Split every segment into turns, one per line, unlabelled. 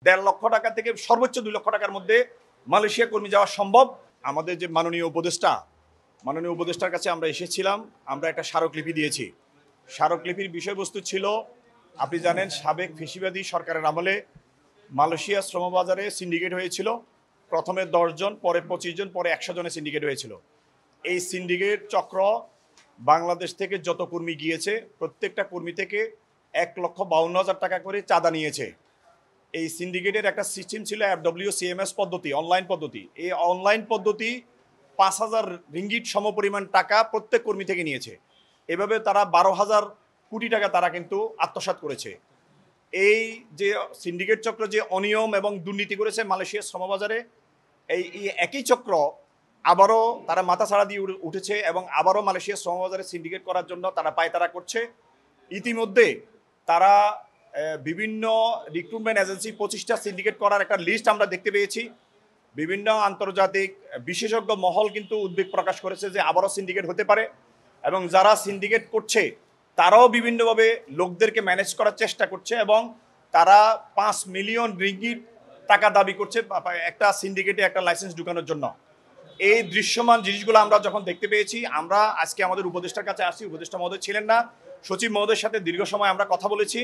1.5 লক্ষ টাকা থেকে সর্বোচ্চ 2 লক্ষ টাকার মধ্যে মালয়েশিয়া কর্মী যাওয়া সম্ভব। আমাদের যে মাননীয় উপদেষ্টার কাছে আমরা এসেছিলাম, আমরা একটা স্মারকলিপি দিয়েছি। স্মারকলিপির বিষয়বস্তু ছিল, আপনি জানেন সাবেক ফ্যাসিবাদী সরকারের আমলে মালয়েশিয়া শ্রমবাজারে সিন্ডিকেট হয়েছিল। প্রথমে 10 জন, পরে 25 জন, পরে 100 জনের সিন্ডিকেট হয়েছিল। এই সিন্ডিকেট চক্র বাংলাদেশ থেকে যত কর্মী গিয়েছে প্রত্যেকটা কর্মী থেকে 1,52,000 টাকা করে চাঁদা নিয়েছে। এই সিন্ডিকেটের একটা সিস্টেম ছিল FWCMS পদ্ধতি, অনলাইন পদ্ধতি। এই অনলাইন পদ্ধতি 5,000 রিঙ্গিট সমপরিমাণ টাকা প্রত্যেক কর্মী থেকে নিয়েছে। এভাবে তারা 12,000 কোটি টাকা তারা কিন্তু আত্মসাৎ করেছে। এই যে সিন্ডিকেট চক্র যে অনিয়ম এবং দুর্নীতি করেছে মালয়েশিয়ার শ্রমবাজারে, এই একই চক্র আবারও তারা মাথাছাড়া দিয়ে উঠেছে এবং আবারও মালয়েশিয়ার শ্রমবাজারে সিন্ডিকেট করার জন্য তারা পায়তারা করছে। ইতিমধ্যে তারা বিভিন্ন রিক্রুটমেন্ট এজেন্সি 25টা সিন্ডিকেট করার একটা লিস্ট আমরা দেখতে পেয়েছি। বিভিন্ন আন্তর্জাতিক বিশেষজ্ঞ মহল কিন্তু উদ্বেগ প্রকাশ করেছে যে আবারও সিন্ডিকেট হতে পারে এবং যারা সিন্ডিকেট করছে তারাও বিভিন্নভাবে লোকদেরকে ম্যানেজ করার চেষ্টা করছে এবং তারা 5 মিলিয়ন রিঙ্গিট টাকা দাবি করছে একটা সিন্ডিকেটে একটা লাইসেন্স ঢুকানোর জন্য। এই দৃশ্যমান জিনিসগুলো আমরা যখন দেখতে পেয়েছি, আমরা আজকে আমাদের উপদেষ্টার কাছে আসি। উপদেষ্টা মহোদয় ছিলেন না, সচিব মহোদয়ের সাথে দীর্ঘ সময় আমরা কথা বলেছি।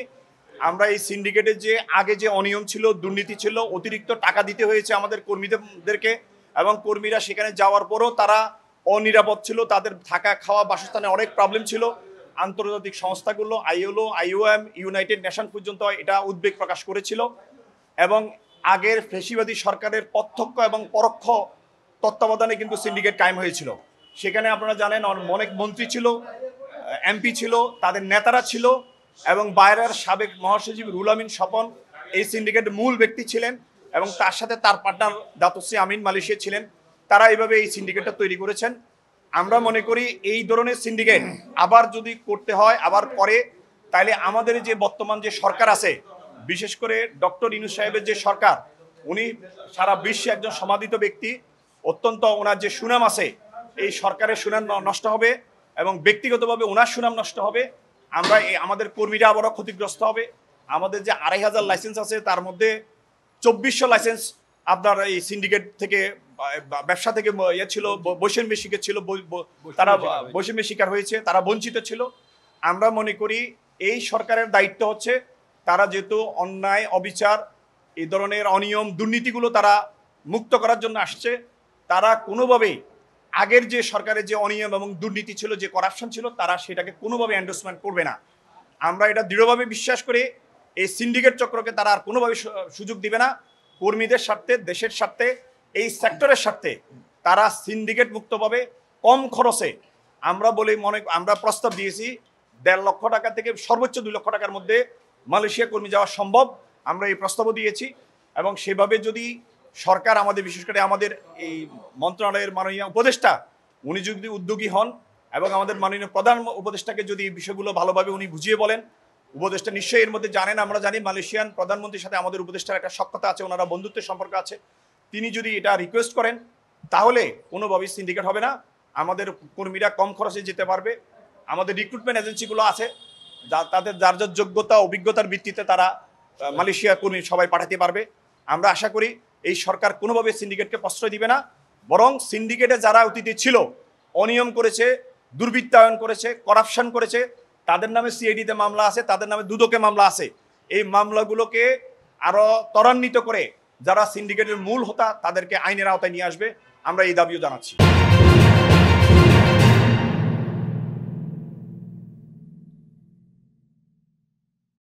আমরা এই সিন্ডিকেটের যে আগে যে অনিয়ম ছিল, দুর্নীতি ছিল, অতিরিক্ত টাকা দিতে হয়েছে আমাদের কর্মীদেরকে এবং কর্মীরা সেখানে যাওয়ার পরও তারা অনিরাপদ ছিল, তাদের থাকা খাওয়া বাসস্থানে অনেক প্রবলেম ছিল। আন্তর্জাতিক সংস্থাগুলো ILO, IOM, ইউনাইটেড নেশন পর্যন্ত এটা উদ্বেগ প্রকাশ করেছিল এবং আগের ফ্যাসিবাদী সরকারের প্রত্যক্ষ এবং পরোক্ষ তত্ত্বাবধানে কিন্তু সিন্ডিকেট কায়েম হয়েছিল। সেখানে আপনারা জানেন অনেক মন্ত্রী ছিল, MP ছিল, তাদের নেতারা ছিল এবং বাইরের সাবেক মহাসচিব রুহুল আমিন স্বপন এই সিন্ডিকেটের মূল ব্যক্তি ছিলেন এবং তার সাথে তার পার্টনার দাতুশ্রী আমিন মালয়েশিয়া ছিলেন। তারা এইভাবে এই সিন্ডিকেটটা তৈরি করেছেন। আমরা মনে করি এই ধরনের সিন্ডিকেট আবার যদি করতে হয়, আবার করে, তাইলে আমাদের যে বর্তমান যে সরকার আছে, বিশেষ করে ডক্টর ইউনূস সাহেবের যে সরকার, উনি সারা বিশ্বে একজন সমাদৃত ব্যক্তি, অত্যন্ত ওনার যে সুনাম আছে, এই সরকারের সুনাম নষ্ট হবে এবং ব্যক্তিগতভাবে ওনার সুনাম নষ্ট হবে। আমরা আমাদের কর্মীরা আবারও ক্ষতিগ্রস্ত হবে। আমাদের যে 2,500 লাইসেন্স আছে তার মধ্যে 2400 লাইসেন্স আপনার এই সিন্ডিকেট থেকে ব্যবসা থেকে ছিল, বৈষম্যের শিকার ছিল, তারা বৈষম্যের শিকার হয়েছে, তারা বঞ্চিত ছিল। আমরা মনে করি এই সরকারের দায়িত্ব হচ্ছে, তারা যেহেতু অন্যায় অবিচার এই ধরনের অনিয়ম দুর্নীতিগুলো তারা মুক্ত করার জন্য আসছে, তারা কোনোভাবেই আগের যে সরকারের যে অনিয়ম এবং দুর্নীতি ছিল, যে করাপশন ছিল, তারা সেটাকে কোনোভাবে এন্ডোর্সমেন্ট করবে না। আমরা এটা দৃঢ়ভাবে বিশ্বাস করি এই সিন্ডিকেট চক্রকে তারা আর কোনোভাবে সুযোগ দিবে না। কর্মীদের স্বার্থে, দেশের স্বার্থে, এই সেক্টরের স্বার্থে তারা সিন্ডিকেট মুক্তভাবে কম খরচে, আমরা প্রস্তাব দিয়েছি 1.5 লক্ষ টাকা থেকে সর্বোচ্চ 2 লক্ষ টাকার মধ্যে মালয়েশিয়া কর্মী যাওয়া সম্ভব। আমরা এই প্রস্তাবও দিয়েছি এবং সেভাবে যদি সরকার আমাদের, বিশেষ করে আমাদের এই মন্ত্রণালয়ের মাননীয় উপদেষ্টা, উনি যদি উদ্যোগী হন এবং আমাদের মাননীয় প্রধান উপদেষ্টাকে যদি এই বিষয়গুলো ভালোভাবে উনি বুঝিয়ে বলেন, উপদেষ্টা নিশ্চয়ই এর মধ্যে জানেন, আমরা জানি মালয়েশিয়ান প্রধানমন্ত্রীর সাথে আমাদের উপদেষ্টার একটা সখ্যতা আছে, ওনারা বন্ধুত্বের সম্পর্ক আছে। তিনি যদি এটা রিকোয়েস্ট করেন তাহলে কোনোভাবেই সিন্ডিকেট হবে না। আমাদের কর্মীরা কম খরচে যেতে পারবে। আমাদের রিক্রুটমেন্ট এজেন্সিগুলো আছে, তাদের যার যার যোগ্যতা অভিজ্ঞতার ভিত্তিতে তারা মালয়েশিয়া কর্মী সবাই পাঠাতে পারবে। আমরা আশা করি এই সরকার কোনোভাবে সিন্ডিকেটকে প্রশ্রয় দিবে না, বরং সিন্ডিকেটে যারা অতীতে ছিল, অনিয়ম করেছে, দুর্বৃত্তায়ন করেছে, করাপশন করেছে, তাদের নামে CID-তে মামলা আছে, তাদের নামে দুদকে মামলা আছে। এই মামলাগুলোকে আরও ত্বরান্বিত করে যারা সিন্ডিকেটের মূল হোতা তাদেরকে আইনের আওতায় নিয়ে আসবে। আমরা এই দাবিও জানাচ্ছি।